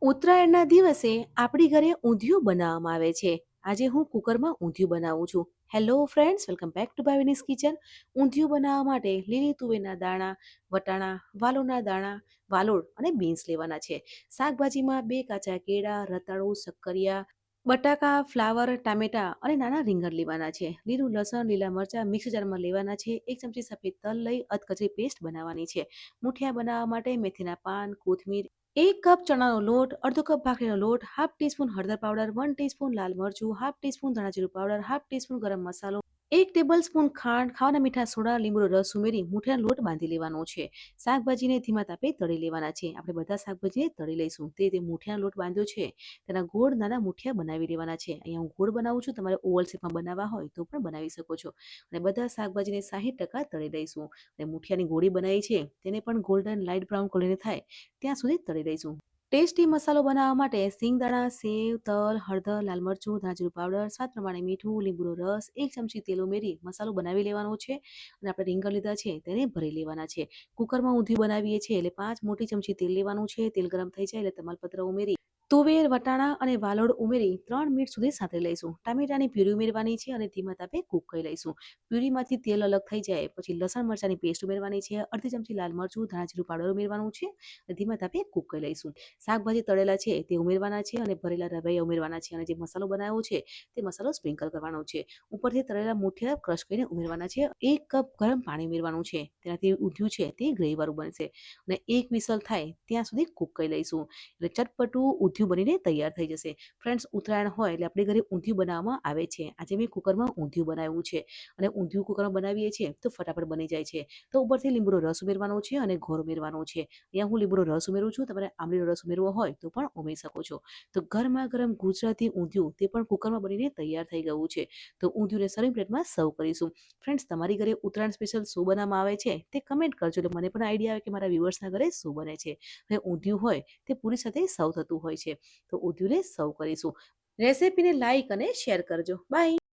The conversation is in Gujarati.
ઉત્તરાયણના દિવસે આપણી ઘરે ઊંધિયું બનાવવામાં આવે છે. આજે હું કુકરમાં ઊંધિયું બનાવું છું. Hello friends, welcome back to Bhavini's kitchen. ઊંધિયું બનાવવા માટે લીલી તુવેરના દાણા, વટાણા, વાલોળના દાણા, વાલોળ અને બીન્સ લેવાના છે. શાકભાજીમાં 2 કાચા કેળા, રતાળુ, શક્કરિયા, બટાકા, ફ્લાવર, ટામેટા અને નાના રીંગણ લેવાના છે. લીલું લસણ, લીલા મરચાં મિક્સ જારમાં લેવાના છે. 1 ચમચી સફેદ તલ લઈ અધકચરી પેસ્ટ બનાવવાની છે. મુઠિયા બનાવવા માટે મેથીના પાન, કોથમીર, 1 કપ ચણાનો લોટ, અડધો કપ ભાખરીનો લોટ, હાફ ટીસ્પૂન હળદર પાવડર, 1 ટીસ્પૂન લાલ મરચું, હાફ ટીસ્પૂન ધાણા જીરું પાવડર, હાફ ટીસ્પૂન ગરમ મસાલો, 1 ટેબલસ્પૂન ખાંડ, ખાવાના મીઠા સોડા, લીંબુનો રસ ઉમેરી મુઠિયાનો લોટ બાંધી લેવાનો છે. શાકભાજીને ધીમા તાપે તળી લેવાના છે. આપણે બધા શાકભાજીને તળી લઈશું. તે રીતે મુઠિયાનો લોટ બાંધ્યો છે તેના ગોળ નાના મુઠિયા બનાવી લેવાના છે. અહીંયા હું ગોળ બનાવું છું, તમારે ઓવલ શેપમાં બનાવવા હોય તો પણ બનાવી શકો છો. અને બધા શાકભાજીને 60% તળી લઈશું. અને મુઠિયાની ગોળી બનાવી છે તેને પણ ગોલ્ડન લાઇટ બ્રાઉન કલરની થાય ત્યાં સુધી તળી લઈશું. ટેસ્ટી મસાલો બનાવવા માટે સિંગદાણા, સેવ, તલ, હળદર, લાલ મરચું, ધાણા જીરું પાવડર, સ્વાદ પ્રમાણે મીઠું, લીંબુનો રસ, 1 ચમચી તેલ ઉમેરી મસાલો બનાવી લેવાનો છે. અને આપણે રીંગણ લીધા છે તેને ભરી લેવાના છે. કુકરમાં ઊંધિયું બનાવીએ છીએ એટલે 5 મોટી ચમચી તેલ લેવાનું છે. તેલ ગરમ થઈ જાય એટલે તમાલપત્ર ઉમેરી તુવેર, વટાણા અને વાલોળ ઉમેરી 3 મિનિટ સુધી સાંતળી લઈશું. ટામેટાની પ્યુરી ઉમેરવાની છે અને ધીમા તાપે કૂક કરી લઈશું. પ્યુરીમાંથી તેલ અલગ થઈ જાય પછી લસણ મરચાંની પેસ્ટ ઉમેરવાની છે. અડધી ચમચી લાલ મરચું, ધાણા જીરું પાવડર ઉમેરવાનું છે અને ધીમા તાપે કૂક કરી લઈશું. શાકભાજી તળેલા છે તે ઉમેરવાના છે અને ભરેલા રવૈયા ઉમેરવાના છે અને જે મસાલો બનાવ્યો છે તે મસાલો સ્પ્રિંકલ કરવાનો છે. ઉપરથી તળેલા મુઠિયા ક્રશ કરીને ઉમેરવાના છે. 1 કપ ગરમ પાણી ઉમેરવાનું છે. તેનાથી ઊંધિયું છે તે ગ્રેવીવાળું બનશે અને 1 વિસલ થાય ત્યાં સુધી કૂક કરી લઈશું. એટલે ચટપટું ઊંધિયું બનીને તૈયાર થઈ જશે. ફ્રેન્ડ્સ, ઉત્તરાયણ હોય એટલે આપણી ઘરે ઊંધિયું બનાવવામાં આવે છે. આજે મેં કુકરમાં ઊંધિયું બનાવ્યું છે અને ઊંધિયું કુકરમાં બનાવીએ છીએ તો ફટાફટ બની જાય છે. તો ઉપરથી લીંબુનો રસ ઉમેરવાનો છે અને ગોળ ઉમેરવાનો છે. અહીંયા હું લીંબુનો રસ ઉમેરું છું, તમારે આંબલીનો રસ ઉમેરવો હોય તો પણ ઉમેરી શકો છો. તો ગરમા ગરમ ગુજરાતી ઊંધિયું તે પણ કુકરમાં બનીને તૈયાર થઈ ગયું છે. તો ઊંધિયુંને સર્વિંગ પ્લેટમાં સર્વ કરીશું. ફ્રેન્ડ્સ, તમારી ઘરે ઉત્તરાયણ સ્પેશિયલ શું બનાવવામાં આવે છે તે કમેન્ટ કરજો એટલે મને પણ આઈડિયા આવે કે મારા વ્યુઅર્સના ઘરે શું બને છે. હવે ઊંધિયું હોય તે પૂરી સાથે સર્વ થતું હોય છે. તો ઊંધિયુંને સર્વ કરીશું. રેસીપીને લાઈક અને શેર કરજો. બાય.